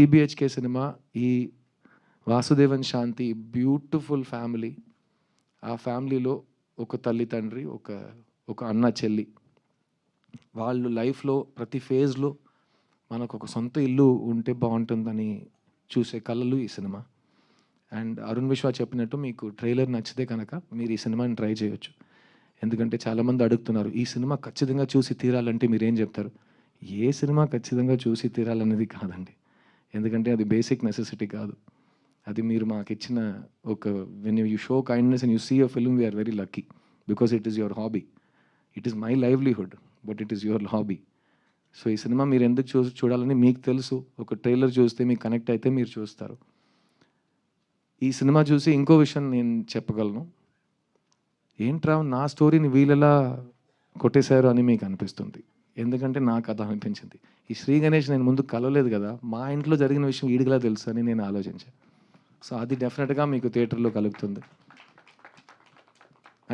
టీబీహెచ్కే cinema ఈ వాసుదేవన్ శాంతి beautiful family. ఆ ఫ్యామిలీలో ఒక తల్లి తండ్రి, ఒక అన్న చెల్లి. వాళ్ళు లైఫ్లో ప్రతి ఫేజ్లో మనకు ఒక సొంత ఇల్లు ఉంటే బాగుంటుందని చూసే కళలు ఈ సినిమా. అండ్ అరుణ్ విశ్వ చెప్పినట్టు మీకు ట్రైలర్ నచ్చితే కనుక మీరు ఈ సినిమాని ట్రై చేయొచ్చు. ఎందుకంటే చాలామంది అడుగుతున్నారు ఈ సినిమా ఖచ్చితంగా చూసి తీరాలంటే మీరేం చెప్తారు? ఏ సినిమా ఖచ్చితంగా చూసి తీరాలనేది కాదండి. ఎందుకంటే అది బేసిక్ నెసెసిటీ కాదు. అది మీరు మాకు ఇచ్చిన ఒక when you show kindness and you see a film we are very lucky because it is your hobby. It is my livelihood but it is your hobby. So ఈ సినిమా మీరు ఎందుకు చూడాలని మీకు తెలుసు. ఒక ట్రైలర్ చూస్తే మీకు కనెక్ట్ అయితే మీరు చూస్తారు. ఈ సినిమా చూసి ఇంకో విషయం నేను చెప్పగలను. ఏంట్రా నా స్టోరీని వీళ్ళెలా కొట్టేశారు అని మీకు అనిపిస్తుంది. ఎందుకంటే నాకు అది అనిపించింది. ఈ శ్రీ గణేష్ నేను ముందు కలవలేదు కదా, మా ఇంట్లో జరిగిన విషయం వీడికిలా తెలుసు అని నేను ఆలోచించాను. సో అది డెఫినెట్గా మీకు థియేటర్లో కలుగుతుంది.